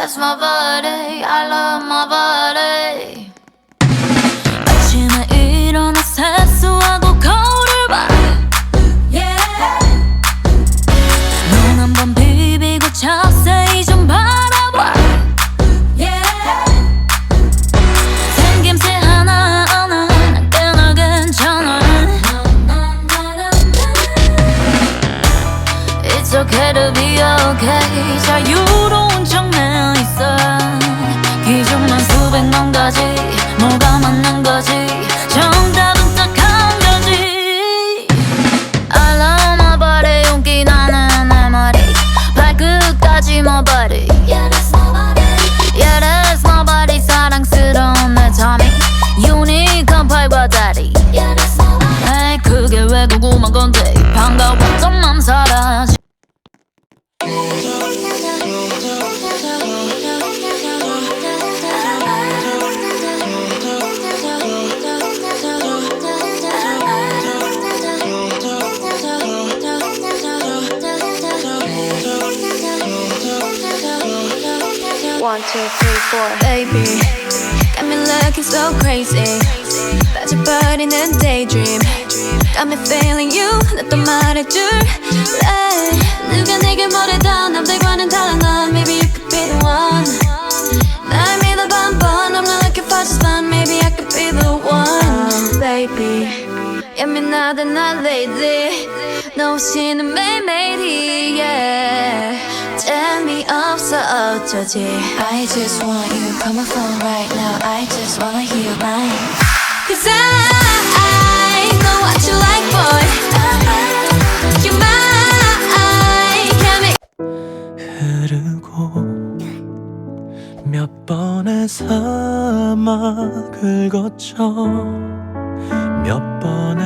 That's my body, I love my body. 아침에 일어나 세수하고 거울을 봐. 눈 한번 비비고 자세히 좀 바라봐. 생김새 하나하나 난 꽤나 괜찮아. It's okay to be okay. 자유로운 척 내 있어. 기준만 수백만 가지. 뭐가 맞는 거지? 정답은 딱 한 가지. I love my body. 용기 나는 내 머리 발끝까지 my body. Yeah, that's my body. Yeah, that's my body. 사랑스러운 내 tummy. 유니크한 팔과 다리. Yeah, that's my body. 에이 그게 왜 궁금한 건데 반가웠던 맘 사라지. One, two, three, four. Baby, got me looking so crazy. 빠져버리는 daydream. Got me feeling you. 나 또 말해줄래? 누가 내게 뭐래도 남들과는 달라 넌. Maybe you could be the one. 날 믿어봐 한번. I'm not looking for just fun. Maybe I could be the one. Baby, 예민하던 나 lady. 너 없이는 매일매일이 yeah. 재미없어 어쩌지. I just want you. Call my phone right now. I just wanna hear your line. Cause I know what you like, boy. You're mine. Got me. 흐르고 몇 번의 사막을 거쳐 몇 번의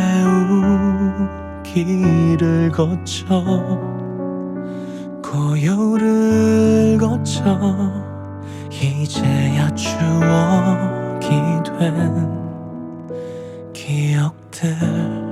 우기를 거쳐 고요를 거쳐 이제야 추억이 된 기억들